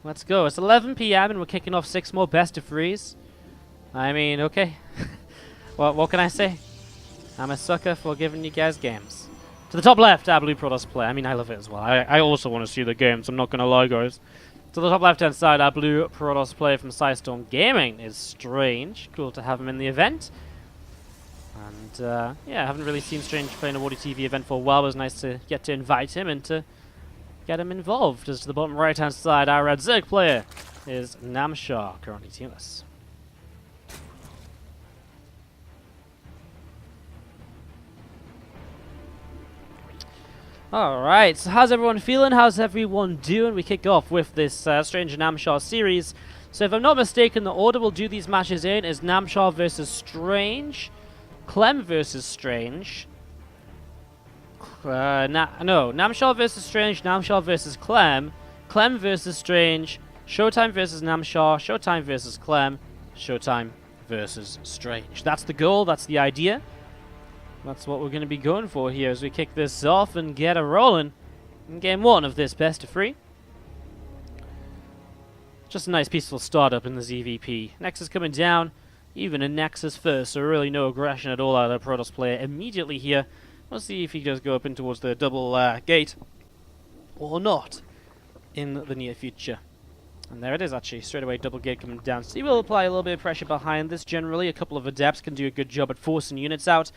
Let's go. It's 11 p.m. and we're kicking off 6 more best of 3s. I mean, okay. What can I say? I'm a sucker for giving you guys games. To the top left, our Blue Protoss play. I mean, I love it as well. I also want to see the games. I'm not going to lie, guys. To the top left-hand side, our Blue Protoss player from Sidestorm Gaming is Strange. Cool to have him in the event. And, yeah, I haven't really seen Strange playing a WardiTV event for a while. It was nice to get to invite him and to get him involved. As to the bottom right-hand side, our Red Zerg player is Namshar, currently teamless. Alright, so how's everyone feeling? How's everyone doing? We kick off with this Strange Namshar series. So if I'm not mistaken, the order we'll do these matches in is Namshar versus Strange, Clem versus Strange. Namshar versus Strange, Namshar versus Clem, Clem versus Strange, Showtime versus Namshar, Showtime versus Clem, Showtime versus Strange. That's the goal, that's the idea. That's what we're going to be going for here as we kick this off and get a rolling in game 1 of this best of 3. Just a nice peaceful startup in the ZvP. Nexus coming down, even in Nexus first, so really no aggression at all out of the Protoss player immediately here. We'll see if he does go up in towards the double gate or not in the near future. And there it is actually, straight away double gate coming down. So he will apply a little bit of pressure behind this generally. A couple of adepts can do a good job at forcing units out.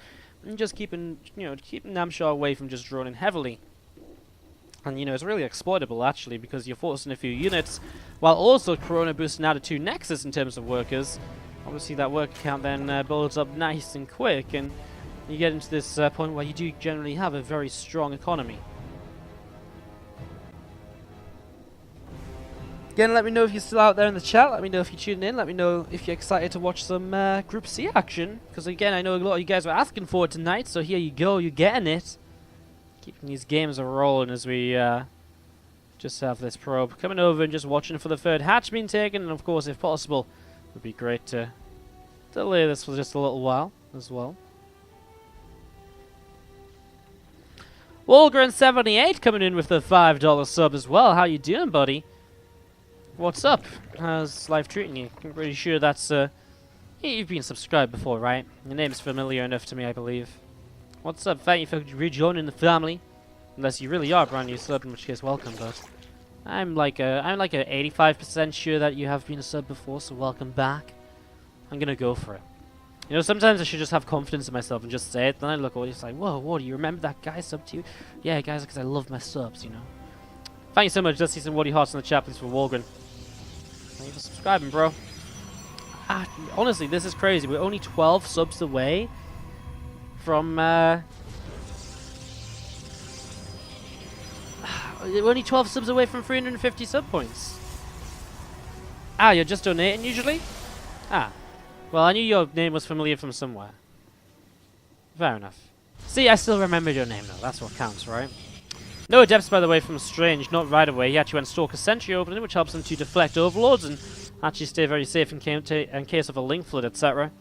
And just keeping Namshar away from just droning heavily. And, it's really exploitable, actually, because you're forcing a few units, while also Corona boosting out of 2 Nexus in terms of workers. Obviously, that worker count then builds up nice and quick, and you get into this point where you do generally have a very strong economy. Again, let me know if you're still out there in the chat. Let me know if you're tuning in. Let me know if you're excited to watch some Group C action. Because, again, I know a lot of you guys were asking for it tonight. So here you go. You're getting it. Keeping these games rolling as we just have this probe coming over and just watching for the third hatch being taken. And, of course, if possible, it would be great to delay this for just a little while as well. Walgren78 coming in with the $5 sub as well. How you doing, buddy? What's up? How's life treating you? I'm pretty sure that's, you've been subscribed before, right? Your name's familiar enough to me, I believe. What's up? Thank you for rejoining the family. Unless you really are brand new sub, in which case, welcome, but I'm like a 85% sure that you have been a sub before, so welcome back. I'm gonna go for it. Sometimes I should just have confidence in myself and just say it, then I look all just like, whoa, what, do you remember that guy sub to you? Yeah, guys, because I love my subs, Thank you so much. Let's see some Wardy hearts in the chat, please, for Walgren. Thank you for subscribing, bro. Honestly, this is crazy. We're only 12 subs away from... we're only 12 subs away from 350 sub points. You're just donating usually? Well, I knew your name was familiar from somewhere. Fair enough. See, I still remember your name, though. That's what counts, right? No adepts, by the way, from Strange, not right away. He actually went Stalker Sentry opening, which helps him to deflect Overlords and actually stay very safe in case of a Link Flood, etc.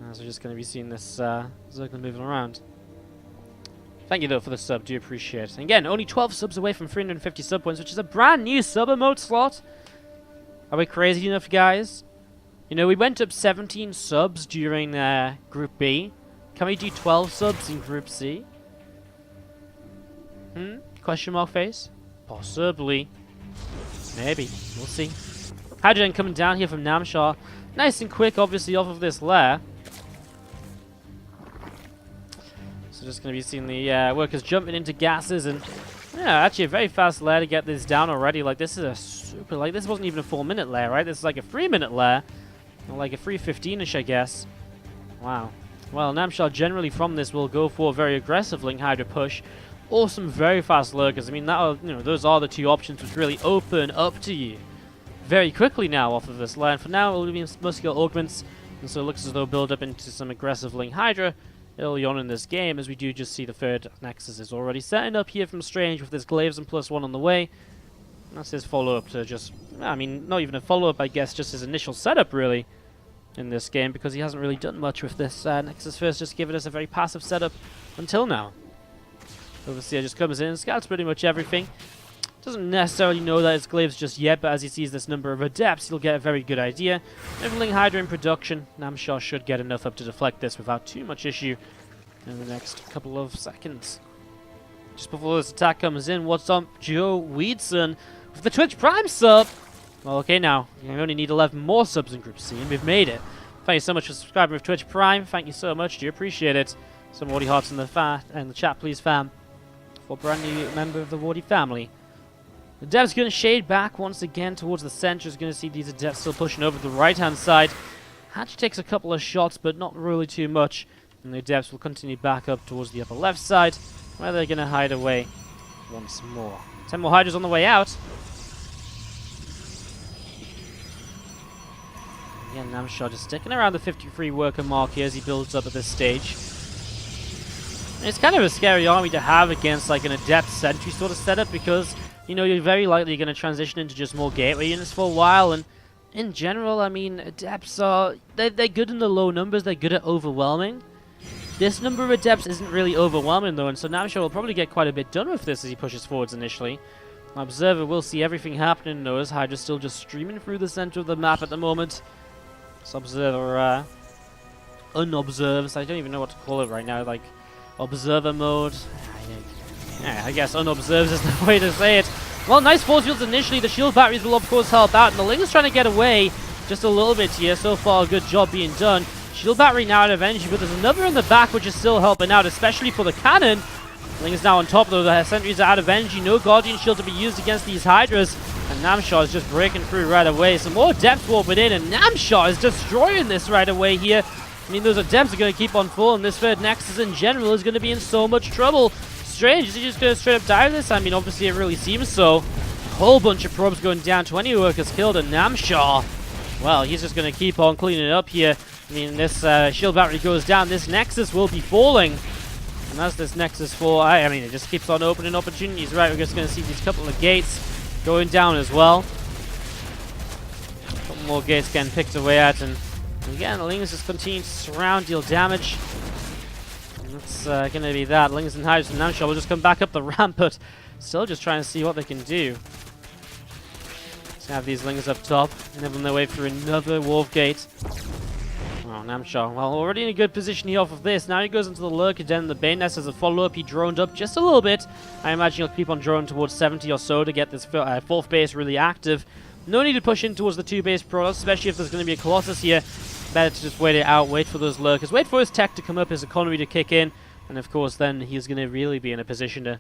As we're just going to be seeing this Zergling moving around. Thank you, though, for the sub. Do appreciate it. And again, only 12 subs away from 350 sub points, which is a brand new sub emote slot. Are we crazy enough, guys? We went up 17 subs during Group B. Can we do 12 subs in Group C? Question mark face? Possibly. Maybe. We'll see. Hydrogen coming down here from Namshar. Nice and quick, obviously, off of this lair. So just going to be seeing the workers jumping into gases and... Yeah, actually a very fast lair to get this down already. Like, this is a super... Like, this wasn't even a 4-minute lair, right? This is like a 3-minute lair. Or like a 3:15-ish, I guess. Wow. Well, Namshar generally from this will go for a very aggressive Link Hydra push. Or some very fast lurkers. I mean, those are the 2 options which really open up to you very quickly now off of this line. For now, it will be muscular augments, and so it looks as though build up into some aggressive Link Hydra early on in this game, as we do just see the third Nexus is already setting up here from Strange with this Glaives and +1 on the way. That's his follow-up to just, I mean, not even a follow-up, I guess, just his initial setup, really, in this game, because he hasn't really done much with this Nexus first, just giving us a very passive setup until now. Overseer just comes in and scouts pretty much everything. Doesn't necessarily know that it's glaives just yet, but as he sees this number of adepts, he'll get a very good idea. Leveling Hydra in production, Namshar should get enough up to deflect this without too much issue in the next couple of seconds. Just before this attack comes in, what's up, Joe Weedson with the Twitch Prime sub? Well, okay, now you only need 11 more subs in Group C, and we've made it. Thank you so much for subscribing with Twitch Prime. Thank you so much. Do appreciate it. Some Wardy hearts in the chat, please, fam. For a brand new member of the Wardy family. The Dev's going to shade back once again towards the center. Is going to see these Adepts still pushing over the right-hand side. Hatch takes a couple of shots, but not really too much. And the Adepts will continue back up towards the upper left side, where they're going to hide away once more. 10 more Hydras on the way out. Again, Namshar just sticking around the 53 worker mark here as he builds up at this stage. And it's kind of a scary army to have against like an Adept Sentry sort of setup, because you know, you're very likely going to transition into just more gateway units for a while, and in general, I mean, Adepts are, they're good in the low numbers, they're good at overwhelming. This number of Adepts isn't really overwhelming though, and so Namshar will probably get quite a bit done with this as he pushes forwards initially. Observer will see everything happening, notice Hydra's still just streaming through the center of the map at the moment. This Observer, unobserved, I don't even know what to call it right now, like, Observer mode. Yeah, I guess unobserved is the way to say it. Well, nice force fields initially. The shield batteries will, of course, help out. And the Ling is trying to get away just a little bit here. So far, a good job being done. Shield battery now out of energy, but there's another in the back which is still helping out, especially for the cannon. Ling is now on top, though. The sentries are out of energy. No Guardian Shield to be used against these Hydras. And Namshar is just breaking through right away. Some more Adepts warping in, and Namshar is destroying this right away here. I mean, those Adepts are going to keep on falling. This third Nexus in general is going to be in so much trouble. Strange, is he just going to straight up die this? I mean, obviously it really seems so. A whole bunch of probes going down, 20 workers killed, and Namshar, well, he's just going to keep on cleaning it up here. I mean, this shield battery goes down, this Nexus will be falling. And as this Nexus falls, I mean, it just keeps on opening opportunities, right? We're just going to see these couple of gates going down as well. A couple more gates getting picked away at, and again, the Lings just continue to surround, deal damage. That's going to be that. Lings and Hydras and Namshar will just come back up the ramp, but still just trying to see what they can do. Let's have these Lings up top, nibbling their way through another Wolf Gate. Oh, Namshar, well, already in a good position here off of this. Now he goes into the Lurker Den, the Bane Nest as a follow-up. He droned up just a little bit. I imagine he'll keep on droning towards 70 or so to get this fourth base really active. No need to push in towards the two base products, especially if there's going to be a Colossus here. Better to just wait it out, wait for those lurkers, wait for his tech to come up, his economy to kick in, and of course then he's going to really be in a position to,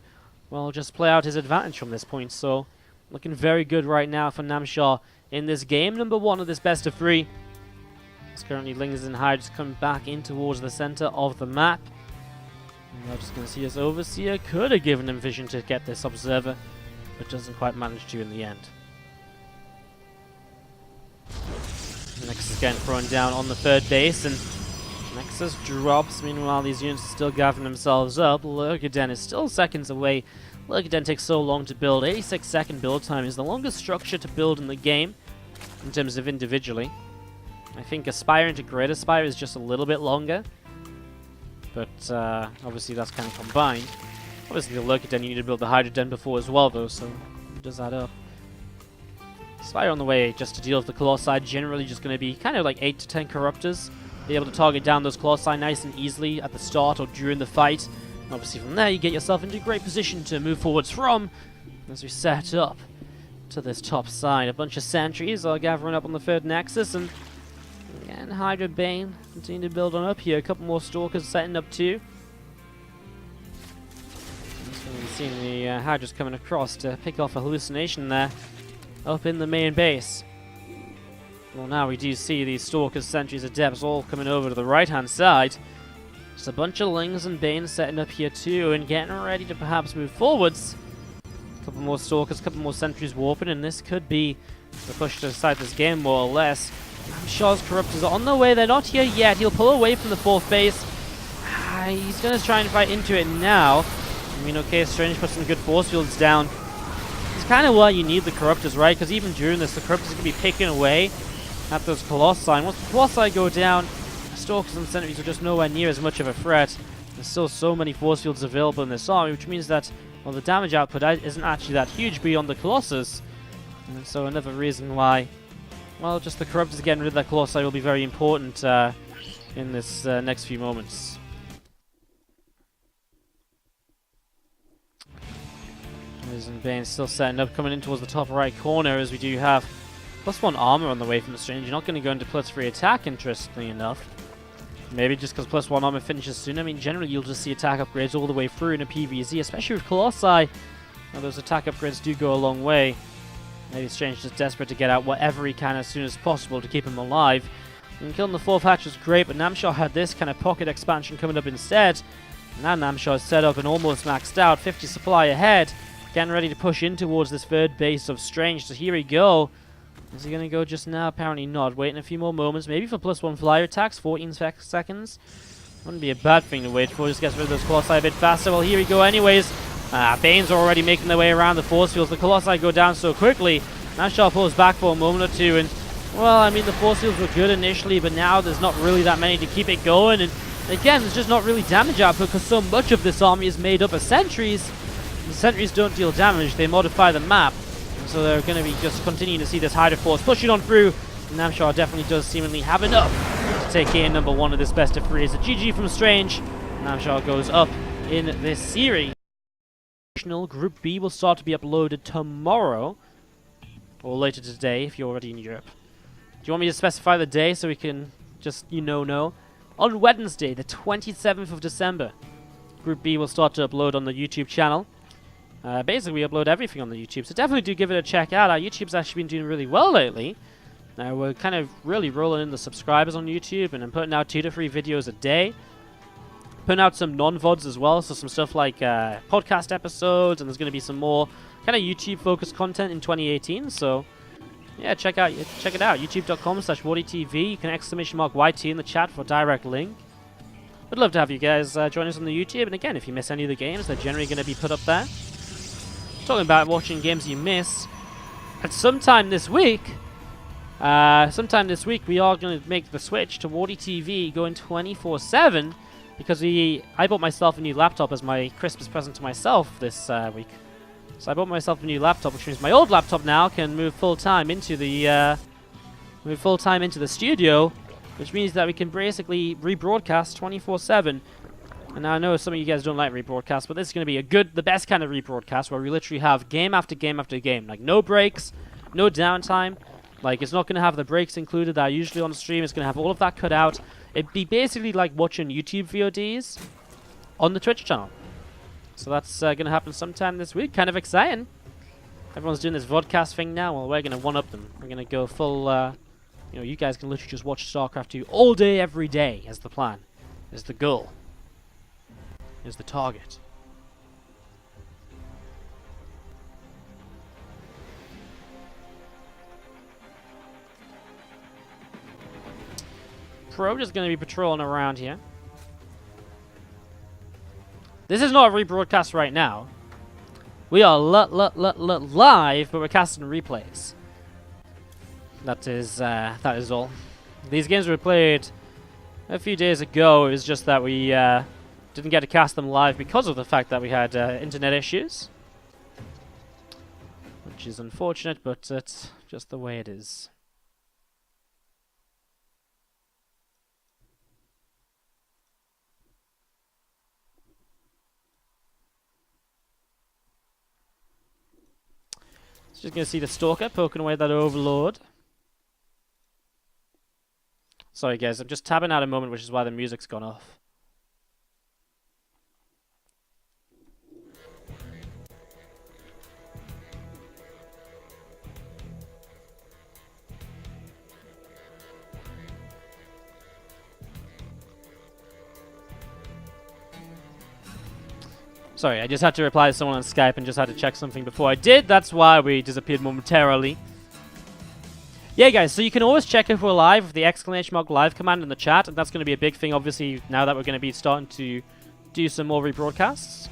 well, just play out his advantage from this point. So, looking very good right now for Namshar in this game number 1 of this best of 3. It's currently Lings and Hydras coming back in towards the center of the map. And we're just going to see his Overseer could have given him vision to get this Observer, but doesn't quite manage to in the end. Nexus getting thrown down on the third base, and Nexus drops. Meanwhile, these units are still gathering themselves up. Lurker Den is still seconds away. Lurker Den takes so long to build. 86-second build time is the longest structure to build in the game in terms of individually. I think Aspire into Great Aspire is just a little bit longer, but obviously that's kind of combined. Obviously the Lurker Den you need to build the Hydra Den before as well, though, so it does add up. Spire on the way just to deal with the Colossi, generally just going to be kind of like 8 to 10 Corruptors. Be able to target down those Colossi nice and easily at the start or during the fight. And obviously from there you get yourself into a great position to move forwards from as we set up to this top side. A bunch of sentries are gathering up on the third Nexus, and again, Hydra Bane continue to build on up here. A couple more Stalkers setting up too. We've seen the Hydras coming across to pick off a hallucination there. Up in the main base. Well, now we do see these Stalkers, Sentries, Adepts all coming over to the right-hand side. Just a bunch of Lings and Banes setting up here too, and getting ready to perhaps move forwards. A couple more Stalkers, a couple more Sentries warping, and this could be the push to decide this game more or less. Namshar's Corruptors are on their way. They're not here yet. He'll pull away from the fourth base. He's going to try and fight into it now. I mean, okay, Strange put some good force fields down. It's kind of why you need the Corruptors, right? Because even during this, the Corruptors are going to be picking away at those Colossi. And once the Colossi go down, Stalkers and Sentries are just nowhere near as much of a threat. There's still so many force fields available in this army, which means that well, the damage output isn't actually that huge beyond the Colossus. And so another reason why, well, just the Corruptors getting rid of that Colossi will be very important in this next few moments. And Bane still setting up, coming in towards the top right corner, as we do have +1 armor on the way from the Strange. You're not going to go into +3 attack, interestingly enough. Maybe just because +1 armor finishes soon. I mean, generally you'll just see attack upgrades all the way through in a PvZ, especially with Colossi. Now, those attack upgrades do go a long way. Maybe Strange just desperate to get out whatever he can as soon as possible to keep him alive. And killing the 4th hatch was great, but Namshar had this kind of pocket expansion coming up instead. Now Namshar is set up and almost maxed out, 50 supply ahead. Getting ready to push in towards this 3rd base of Strange, so here we go. Is he going to go just now? Apparently not. Waiting a few more moments, maybe for +1 flyer attacks, 14 seconds. Wouldn't be a bad thing to wait for, just gets rid of those Colossi a bit faster. Well, here we go anyways. Banes are already making their way around the force fields. The Colossi go down so quickly. Namshar pulls back for a moment or two, and, well, I mean, the force fields were good initially, but now there's not really that many to keep it going, and again, there's just not really damage output, because so much of this army is made up of sentries. The sentries don't deal damage, they modify the map. And so they're going to be just continuing to see this Hydra force pushing on through. Namshar definitely does seemingly have enough to take in number 1 of this best of 3. It's a GG from Strange. Namshar goes up in this series. Group B will start to be uploaded tomorrow, or later today if you're already in Europe. Do you want me to specify the day so we can just, know? On Wednesday, the 27th of December, Group B will start to upload on the YouTube channel. Basically, we upload everything on the YouTube, so definitely do give it a check out. Our YouTube's actually been doing really well lately. Now, we're kind of really rolling in the subscribers on YouTube, and I'm putting out 2 to 3 videos a day. Putting out some non-VODs as well, so some stuff like podcast episodes, and there's going to be some more kind of YouTube-focused content in 2018, so yeah, check it out, youtube.com/WardiTV. You can !YT in the chat for a direct link. I'd love to have you guys join us on the YouTube, and again, if you miss any of the games, they're generally going to be put up there. Talking about watching games you miss, at sometime this week, we are going to make the switch to WardiTV going 24/7, because I bought myself a new laptop as my Christmas present to myself this week. So I bought myself a new laptop, which means my old laptop now can move full-time into the studio, which means that we can basically rebroadcast 24/7. And now I know some of you guys don't like rebroadcast, but this is going to be the best kind of rebroadcast, where we literally have game after game after game. Like, no breaks, no downtime. Like, it's not going to have the breaks included that are usually on stream. It's going to have all of that cut out. It'd be basically like watching YouTube VODs on the Twitch channel. So that's going to happen sometime this week. Kind of exciting. Everyone's doing this vodcast thing now. Well, we're going to one-up them. We're going to go full, you guys can literally just watch StarCraft 2 all day, every day, as the plan, is the goal, is the target. Pro is going to be patrolling around here. This is not a rebroadcast right now. We are live, but we're casting replays. That is all. These games were played a few days ago. It was just that we didn't get to cast them live because of the fact that we had internet issues, which is unfortunate, but it's just the way it is. Just going to see the Stalker poking away that Overlord. Sorry guys, I'm just tabbing out a moment, which is why the music's gone off. Sorry, I just had to reply to someone on Skype and just had to check something before I did. That's why we disappeared momentarily. Yeah, guys, so you can always check if we're live with the !live command in the chat, and that's going to be a big thing, obviously, now that we're going to be starting to do some more rebroadcasts.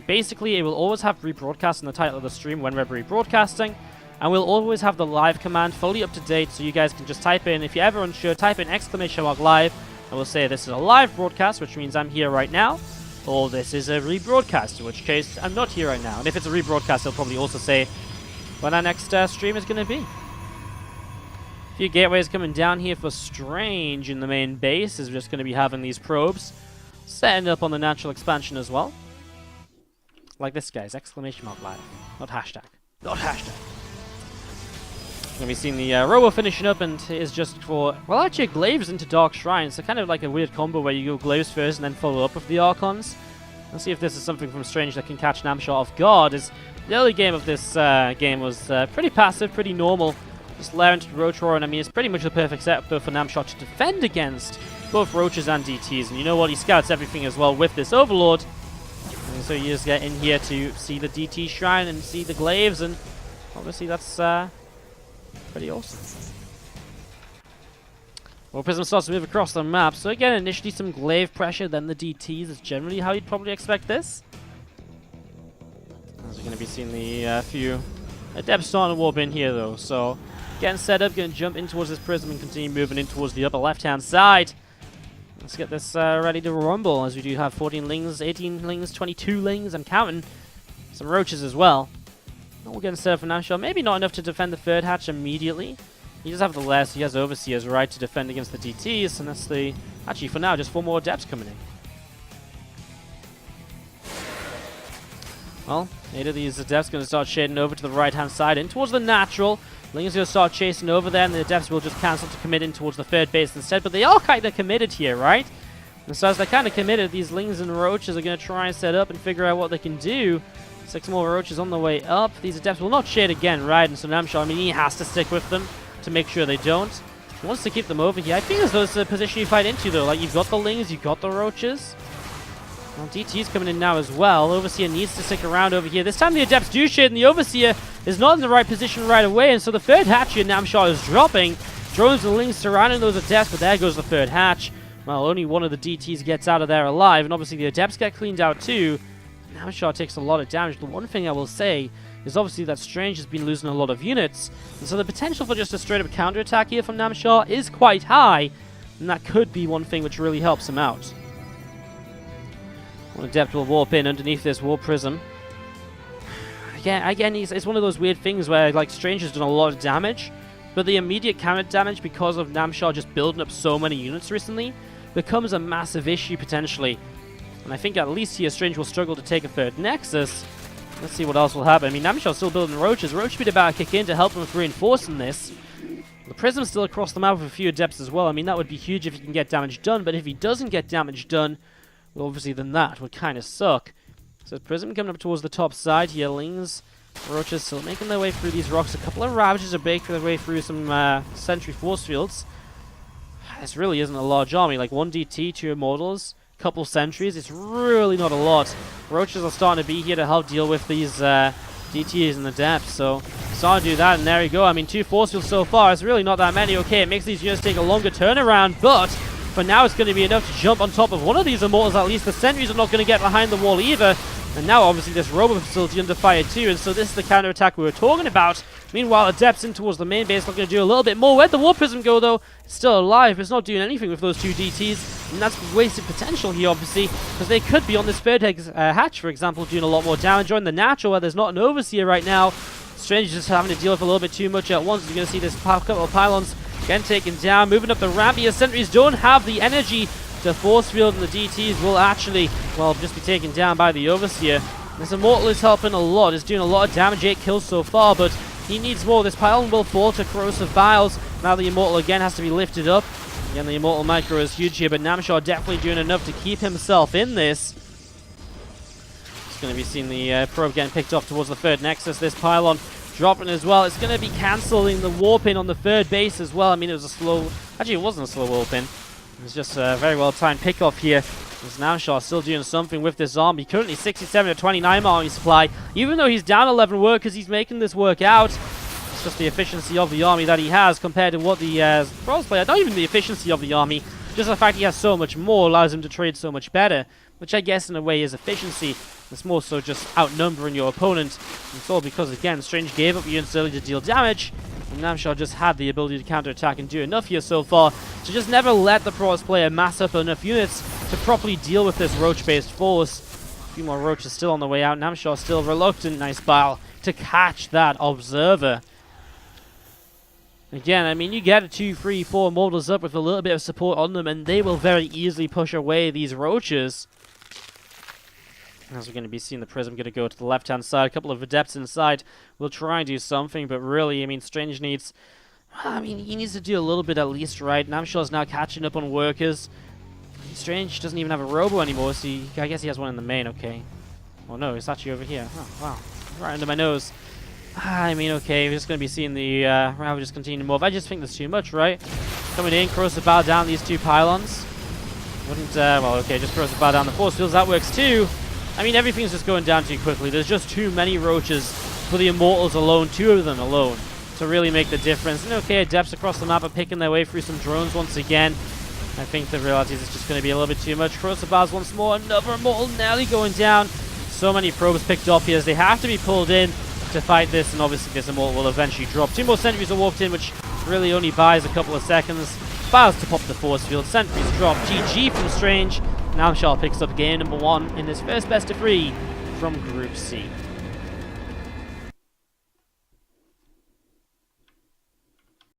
Basically, it will always have rebroadcast in the title of the stream when we're rebroadcasting, and we'll always have the live command fully up to date, so you guys can just type in, if you're ever unsure, type in !live, and we'll say this is a live broadcast, which means I'm here right now. or this is a rebroadcast, in which case I'm not here right now. And if it's a rebroadcast, they'll probably also say when our next stream is going to be. A few gateways coming down here for Strange in the main base, is just going to be having these probes setting up on the natural expansion as well. Like this guy's exclamation mark live, not hashtag. Not hashtag. Going to be seeing the Robo finishing up, and is just for, well, actually Glaives into Dark Shrine, so kind of like a weird combo where you go Glaives first and then follow up with the Archons. Let's see if this is something from Strange that can catch Namshar off guard, as the early game of this game was pretty passive, pretty normal. Just layer into Roach Roar, and I mean, it's pretty much the perfect setup though for Namshar to defend against both Roaches and DTs. And you know what, he scouts everything as well with this Overlord. And so you just get in here to see the DT Shrine and see the Glaives, and obviously that's pretty awesome. Well, Prism starts to move across the map, so again, initially some Glaive pressure, then the DTs is generally how you'd probably expect this. As we're going to be seeing the few Adepts starting to warp in here though, so getting set up, going to jump in towards this Prism and continue moving in towards the upper left-hand side. Let's get this ready to rumble, as we do have 14 lings, 18 lings, 22 lings, and counting. Some Roaches as well. And we're getting set up for Namshar. Maybe not enough to defend the third hatch immediately. He does have the last, he has Overseer's right to defend against the DTs, and that's the, actually for now, just 4 more Adepts coming in. Well, 8 of these Adepts going to start shading over to the right-hand side, in towards the natural. Ling is going to start chasing over there, and the Adepts will just cancel to commit in towards the third base instead, but they are kind of committed here, right? And so as they're kind of committed, these Lings and Roaches are going to try and set up and figure out what they can do. 6 more Roaches on the way up. These Adepts will not shade again, right? And so Namshar, I mean, he has to stick with them to make sure they don't. He wants to keep them over here. I think as though it's a position you fight into, though. Like, you've got the Lings, you've got the Roaches. Well, DT's coming in now as well. Overseer needs to stick around over here. This time the Adepts do shade, and the Overseer is not in the right position right away, and so the third hatch here, Namshar is dropping. Drones and Lings surrounding those Adepts, but there goes the third hatch. Well, only one of the DTs gets out of there alive, and obviously the Adepts get cleaned out too. Namshar takes a lot of damage. The one thing I will say is obviously that Strange has been losing a lot of units, and so the potential for just a straight-up counterattack here from Namshar is quite high, and that could be one thing which really helps him out. One Adept will warp in underneath this War Prism. Again, it's one of those weird things where, like, Strange has done a lot of damage, but the immediate counter damage, because of Namshar just building up so many units recently, becomes a massive issue potentially. And I think at least here Strange will struggle to take a third Nexus. Let's see what else will happen. I mean, Namshar's still building Roaches. Roach speed about to kick in to help him with reinforcing this. The Prism's still across the map with a few Adepts as well. I mean, that would be huge if he can get damage done, but if he doesn't get damage done, well, obviously then that would kind of suck. So Prism coming up towards the top side here. Lings, Roaches still making their way through these rocks. A couple of Ravages are making their way through some Sentry Force Fields. This really isn't a large army. Like 1 DT, 2 Immortals, couple Sentries. It's really not a lot. Roaches are starting to be here to help deal with these DTs and the Adepts. So starting to do that, and there you go. I mean, 2 Force Fields so far. It's really not that many. Okay, it makes these units take a longer turnaround, but for now it's going to be enough to jump on top of one of these Immortals at least. The Sentries are not going to get behind the wall either. And now obviously this Robo facility under fire too, and so this is the counter-attack we were talking about. Meanwhile, Adepts in towards the main base looking to do a little bit more. Where'd the War Prism go though? It's still alive, but it's not doing anything with those 2 DTs. And that's wasted potential here obviously, because they could be on this third hatch, for example, doing a lot more damage. Or in the natural where there's not an Overseer right now. Strange is just having to deal with a little bit too much at once. You're going to see this couple of pylons again taken down, moving up the ramp here. Sentries don't have the energy to force field, and the DTs will actually, well, just be taken down by the Overseer. This Immortal is helping a lot, is doing a lot of damage, 8 kills so far, but he needs more. This pylon will fall to Corrosive Vials. Now the Immortal again has to be lifted up. Again, the Immortal micro is huge here, but Namshar definitely doing enough to keep himself in this. It's going to be seeing the probe getting picked off towards the third Nexus. This pylon dropping as well. It's going to be cancelling the warp in on the third base as well. I mean, it was a slow... Actually, it wasn't a slow warp in. It was just a very well-timed pickoff here. As Namshar still doing something with this army. Currently 67 to 29 army supply. Even though he's down 11 workers, he's making this work out. It's just the efficiency of the army that he has compared to what the pros player. Not even the efficiency of the army. Just the fact he has so much more allows him to trade so much better. Which I guess in a way is efficiency. It's more so just outnumbering your opponent. And it's all because, again, Strange gave up units early to deal damage. And Namshar just had the ability to counterattack and do enough here so far to just never let the Pros player mass up enough units to properly deal with this Roach-based force. A few more roaches still on the way out. Namshar still reluctant. Nice bile to catch that observer. Again, I mean, you get a 2, 3, 4 mortals up with a little bit of support on them, and they will very easily push away these roaches. As we're going to be seeing the Prism going to go to the left-hand side. A couple of Adepts inside will try and do something, but really, I mean, Strange needs... I mean, he needs to do a little bit at least, right? Namshar's now catching up on workers. Strange doesn't even have a Robo anymore, so I guess he has one in the main, okay. Oh no, it's actually over here. Oh, wow. Right under my nose. I mean, okay, we're just going to be seeing the... we're just continuing to move. I just think there's too much, right? Coming in, Corrosive Bow down these 2 pylons. Wouldn't... well, okay, just Corrosive Bow down the force fields. That works too. I mean, everything's just going down too quickly. There's just too many roaches for the Immortals alone, 2 of them alone, to really make the difference. And okay, Adepts across the map are picking their way through some drones once again. I think the reality is it's just going to be a little bit too much. Corrosive Bows once more. Another Immortal nearly going down. So many probes picked up here as they have to be pulled in to fight this, and obviously this Immortal will eventually drop. 2 more Sentries are walked in, which really only buys a couple of seconds. Bows to pop the force field. Sentries drop. GG from Strange. Namshar picks up game number 1 in this first best of 3 from Group C.